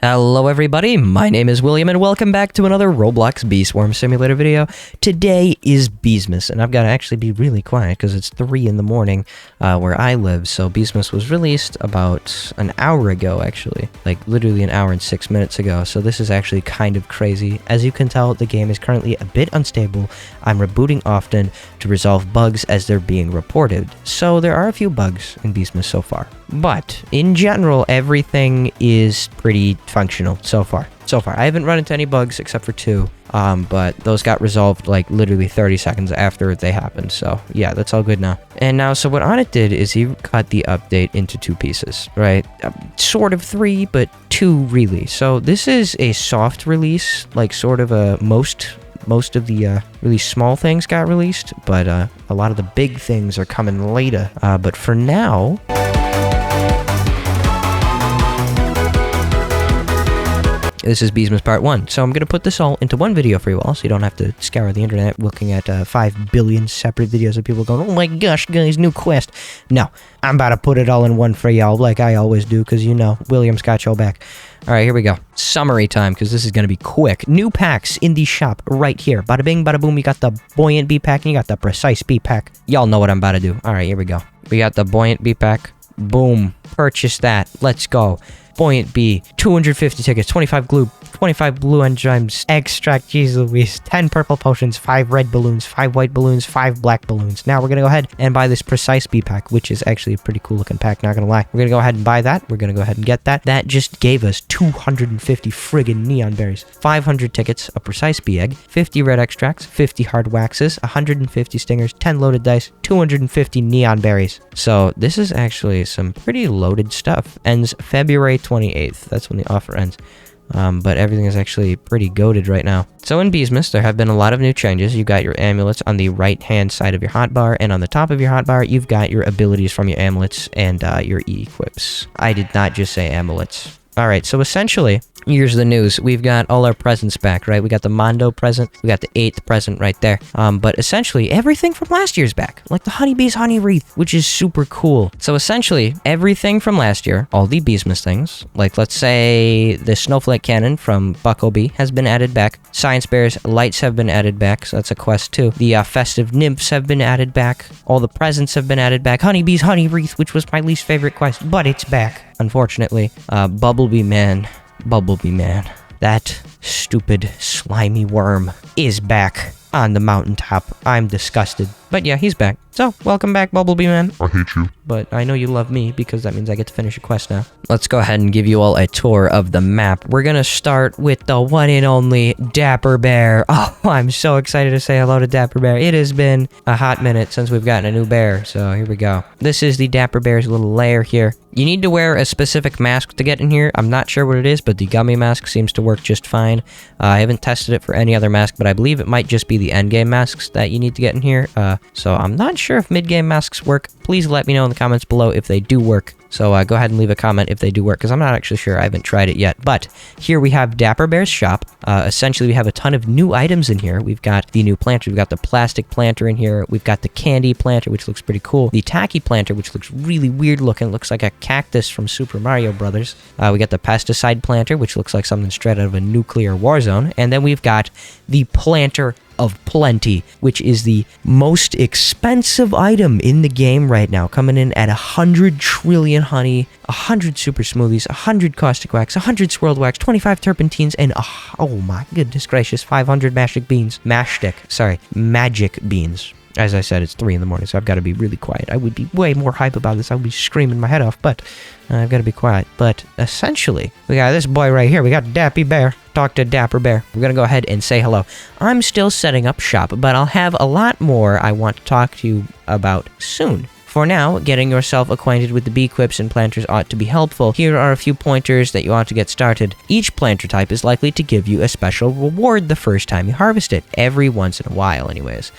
Hello everybody, my name is William and welcome back to another Roblox Bee Swarm Simulator video. Today is BEESMAS, and I've got to actually be really quiet because it's 3 in the morning where I live. So BEESMAS was released about an hour ago actually, like literally an hour and 6 minutes ago. So this is actually kind of crazy. As you can tell, the game is currently a bit unstable. I'm rebooting often to resolve bugs as they're being reported. So there are a few bugs in BEESMAS so far. But in general, everything is pretty functional so far. I haven't run into any bugs except for 2, but those got resolved like literally 30 seconds after they happened. So yeah, that's all good now. And now, so what Onnit did is he cut the update into 2 pieces, right? Sort of 3, but 2 really. So this is a soft release, like sort of a most of the really small things got released, but a lot of the big things are coming later. But for now, this is BEESMAS Part 1, so I'm going to put this all into one video for you all, so you don't have to scour the internet looking at 5 billion separate videos of people going, oh my gosh, guys, new quest. No, I'm about to put it all in one for y'all, like I always do, because you know, William's got y'all back. Alright, here we go. Summary time, because this is going to be quick. New packs in the shop right here. Bada bing, bada boom, you got the Buoyant Bee Pack, and you got the Precise Bee Pack. Y'all know what I'm about to do. Alright, here we go. We got the Buoyant Bee Pack. Boom. Purchase that. Let's go. Buoyant Bee, 250 tickets, 25 glue, 25 blue enzymes, extract, Jesus Louise, 10 purple potions, 5 red balloons, 5 white balloons, 5 black balloons. Now we're going to go ahead and buy this Precise Bee Pack, which is actually a pretty cool looking pack, not going to lie. We're going to go ahead and buy that. We're going to go ahead and get that. That just gave us 250 friggin' neon berries, 500 tickets, a Precise Bee Egg, 50 red extracts, 50 hard waxes, 150 stingers, 10 loaded dice, 250 neon berries. So this is actually some pretty loaded stuff. Ends February 28th. That's when the offer ends. But everything is actually pretty goated right now. So in BEESMAS, there have been a lot of new changes. You got your amulets on the right-hand side of your hotbar, and on the top of your hotbar, you've got your abilities from your amulets and your E-equips. I did not just say amulets. Alright, so essentially, here's the news. We've got all our presents back, right? We got the Mondo present, we got the 8th present right there. But essentially, everything from last year's back. Like the Honeybee's Honey Wreath, which is super cool. So essentially, everything from last year, all the BEESMAS things, like let's say the Snowflake Cannon from Bucklebee has been added back. Science Bear's lights have been added back, so that's a quest too. The Festive Nymphs have been added back. All the presents have been added back. Honeybee's Honey Wreath, which was my least favorite quest, but it's back, unfortunately. Bumblebee Man, that stupid slimy worm is back on the mountaintop. I'm disgusted. But yeah, he's back. So, welcome back, Bumblebee Man. I hate you. But I know you love me because that means I get to finish a quest now. Let's go ahead and give you all a tour of the map. We're gonna start with the one and only Dapper Bear. Oh, I'm so excited to say hello to Dapper Bear. It has been a hot minute since we've gotten a new bear, so here we go. This is the Dapper Bear's little lair here. You need to wear a specific mask to get in here. I'm not sure what it is, but the gummy mask seems to work just fine. I haven't tested it for any other mask, but I believe it might just be the endgame masks that you need to get in here. So I'm not sure if mid-game masks work. Please let me know in the comments below if they do work. So go ahead and leave a comment if they do work, because I'm not actually sure. I haven't tried it yet. But here we have Dapper Bear's shop. Essentially, we have a ton of new items in here. We've got the new planter. We've got the plastic planter in here. We've got the candy planter, which looks pretty cool. The tacky planter, which looks really weird looking. Looks like a cactus from Super Mario Brothers. We got the pesticide planter, which looks like something straight out of a nuclear war zone. And then we've got the planter of plenty, which is the most expensive item in the game right now, coming in at 100 trillion honey, 100 super smoothies, 100 caustic wax, 100 swirled wax, 25 turpentines, and oh my goodness gracious, 500 magic beans. Magic beans. As I said, it's 3 in the morning, so I've got to be really quiet. I would be way more hype about this. I would be screaming my head off, but I've got to be quiet. But essentially, we got this boy right here. We got Dappy Bear. Talk to Dapper Bear. We're going to go ahead and say hello. I'm still setting up shop, but I'll have a lot more I want to talk to you about soon. For now, getting yourself acquainted with the bee quips and planters ought to be helpful. Here are a few pointers that you ought to get started. Each planter type is likely to give you a special reward the first time you harvest it, every once in a while anyways.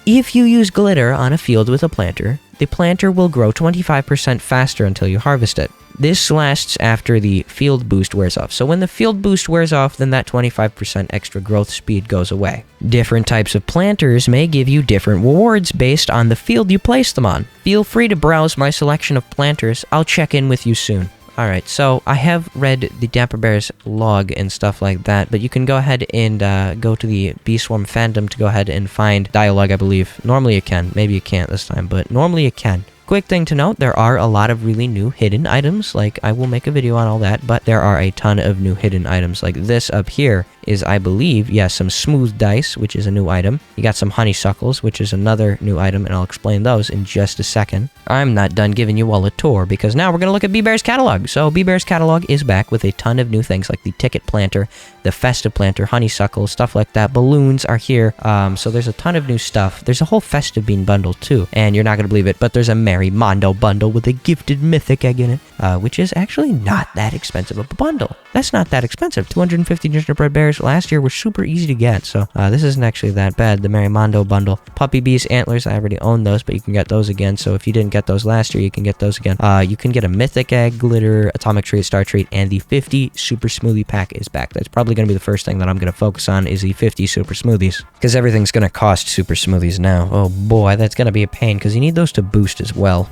If you use glitter on a field with a planter, the planter will grow 25% faster until you harvest it. This lasts after the field boost wears off. So when the field boost wears off, then that 25% extra growth speed goes away. Different types of planters may give you different rewards based on the field you place them on. Feel free to browse my selection of planters. I'll check in with you soon. Alright, so I have read the Dapper Bear's log and stuff like that, but you can go ahead and go to the Bee Swarm fandom to go ahead and find dialogue, I believe. Normally you can. Maybe you can't this time, but normally you can. Quick thing to note, there are a lot of really new hidden items, like I will make a video on all that, but there are a ton of new hidden items. Like this up here is, I believe, yeah, some smooth dice, which is a new item. You got some honeysuckles, which is another new item, and I'll explain those in just a second. I'm not done giving you all a tour, because now we're going to look at Bee Bear's catalog. So Bee Bear's catalog is back with a ton of new things, like the ticket planter, the festive planter, honeysuckle, stuff like that. Balloons are here, so there's a ton of new stuff. There's a whole festive bean bundle too, and you're not going to believe it, but there's a Merry Mondo bundle with a gifted mythic egg in it, which is actually not that expensive of a bundle. That's not that expensive. 250 gingerbread bears last year were super easy to get, so this isn't actually that bad. The Merry Mondo bundle. Puppy Bees antlers, I already own those, but you can get those again, so if you didn't get those last year, you can get those again. You can get a mythic egg, glitter, atomic treat, star treat, and the 50 super smoothie pack is back. That's probably going to be the first thing that I'm going to focus on, is the 50 super smoothies, because everything's going to cost super smoothies now. Oh boy, that's going to be a pain, because you need those to boost as well.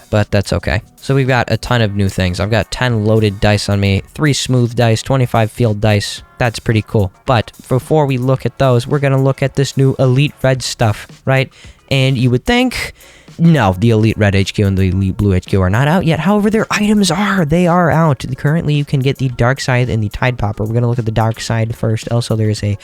But that's okay. So we've got a ton of new things. I've got 10 loaded dice on me, 3 smooth dice, 25 field dice. That's pretty cool. But before we look at those, we're going to look at this new Elite Red stuff, right? And you would think, no, the Elite Red HQ and the Elite Blue HQ are not out yet. However, their items are. They are out. Currently, you can get the Dark Side and the Tide Popper. We're going to look at the Dark Side first. Also, there's a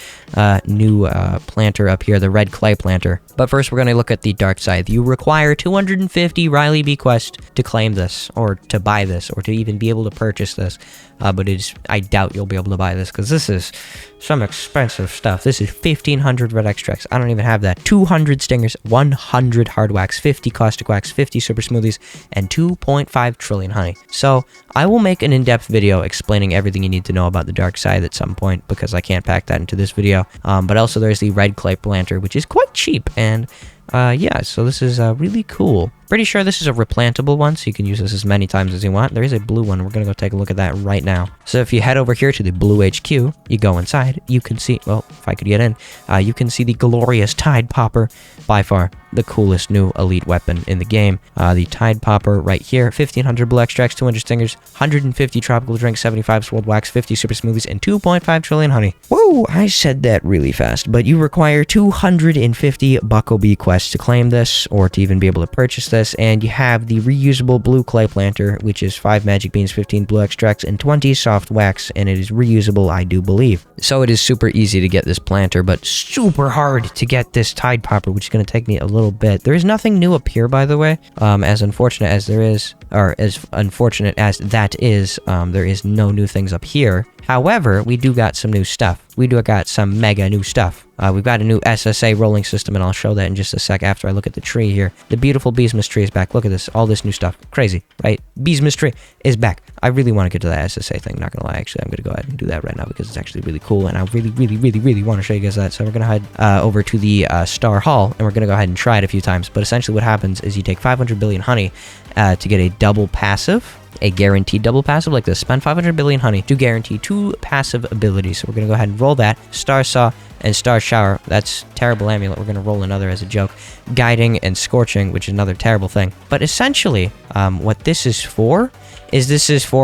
new planter up here, the Red Clay Planter. But first, we're going to look at the Dark Side. You require 250 Riley B Quest to claim this, or to buy this, or to even be able to purchase this. But I doubt you'll be able to buy this, because this is some expensive stuff. This is 1,500 red extracts. I don't even have that. 200 stingers, 100 hard wax, 50 caustic wax, 50 super smoothies, and 2.5 trillion honey. So I will make an in-depth video explaining everything you need to know about the Dark Side at some point, because I can't pack that into this video. But also there's the Red Clay Planter, which is quite cheap, and yeah, so this is really cool. Pretty sure this is a replantable one, so you can use this as many times as you want. There is a blue one. We're going to go take a look at that right now. So if you head over here to the Blue HQ, you go inside, you can see, well, if I could get in, you can see the glorious Tide Popper, by far the coolest new elite weapon in the game. The Tide Popper right here, 1,500 blue extracts, 200 stingers, 150 tropical drinks, 75 swirled wax, 50 super smoothies, and 2.5 trillion honey. Whoa, I said that really fast, but you require 250 Bucko Bee quests to claim this, or to even be able to purchase this. And you have the reusable Blue Clay Planter, which is 5 magic beans, 15 blue extracts, and 20 soft wax, and it is reusable, I do believe. So it is super easy to get this planter, but super hard to get this Tide Popper, which is going to take me a little bit. There is nothing new up here, by the way. As unfortunate as there is, or as unfortunate as that is, there is no new things up here. However, we do got some new stuff. We do got some mega new stuff. We've got a new SSA rolling system, and I'll show that in just a sec after I look at the tree here. The beautiful BEESMAS tree is back. Look at this. All this new stuff. Crazy, right? BEESMAS tree is back. I really want to get to that SSA thing. Not gonna lie. Actually, I'm gonna go ahead and do that right now, because it's actually really cool, and I really want to show you guys that. So we're gonna head over to the Star Hall, and we're gonna go ahead and try it a few times. But essentially what happens is you take 500 billion honey to get a double passive. A guaranteed double passive like this. Spend 500 billion honey to guarantee 2 passive abilities. So we're going to go ahead and roll that. Star Saw and Star Shower. That's terrible amulet. We're going to roll another as a joke. Guiding and Scorching, which is another terrible thing. But essentially, what this is for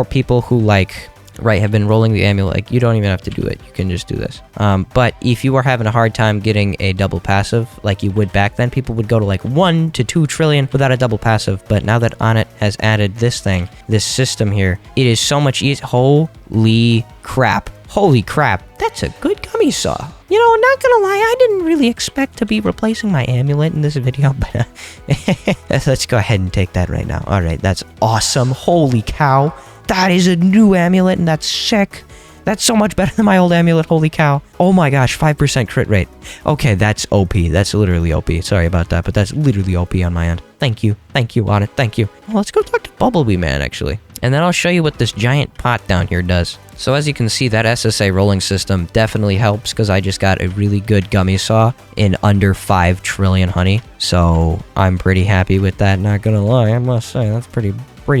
people who, like, right, have been rolling the amulet. Like, you don't even have to do it. You can just do this. But if you were having a hard time getting a double passive like you would back then, people would go to like 1 to 2 trillion without a double passive. But now that Onnit has added this thing, this system here, it is so much easier. Holy crap. Holy crap. That's a good gummy saw. You know, not gonna lie, I didn't really expect to be replacing my amulet in this video, but let's go ahead and take that right now. All right, that's awesome. Holy cow. That is a new amulet, and that's sick. That's so much better than my old amulet, holy cow. Oh my gosh, 5% crit rate. Okay, that's OP. That's literally OP. Sorry about that, but that's literally OP on my end. Thank you. Thank you, Onnit. Thank you. Well, let's go talk to Bumblebee Man, actually. And then I'll show you what this giant pot down here does. So as you can see, that SSA rolling system definitely helps, because I just got a really good gummy saw in under 5 trillion honey. So I'm pretty happy with that, not gonna lie. I must say, that's pretty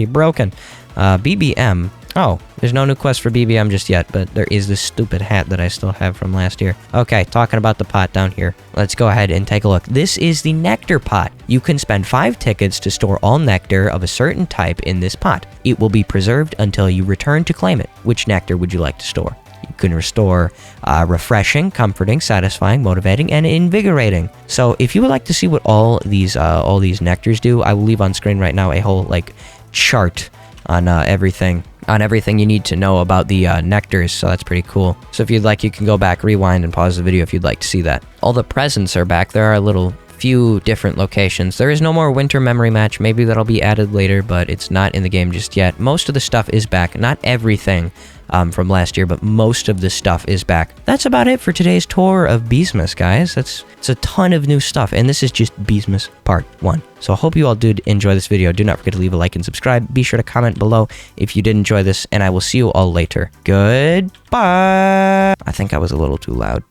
broken. BBM. Oh, There's no new quest for BBM just yet, but there is this stupid hat that I still have from last year. Okay, talking about the pot down here. Let's go ahead and take a look. This is the nectar pot. You can spend 5 tickets to store all nectar of a certain type in this pot. It will be preserved until you return to claim it. Which nectar would you like to store? You can restore refreshing, comforting, satisfying, motivating, and invigorating. So if you would like to see what all these nectars do, I will leave on screen right now a whole like chart on everything you need to know about the nectars, so that's pretty cool. So if you'd like, you can go back, rewind, and pause the video if you'd like to see that. All the presents are back. There are a little few different locations. There is no more winter memory match. Maybe that'll be added later, but it's not in the game just yet. Most of the stuff is back. Not everything from last year, but most of the stuff is back. That's about it for today's tour of BEESMAS, guys. It's a ton of new stuff, and this is just BEESMAS Part 1. So I hope you all did enjoy this video. Do not forget to leave a like and subscribe. Be sure to comment below if you did enjoy this, and I will see you all later. Goodbye! I think I was a little too loud.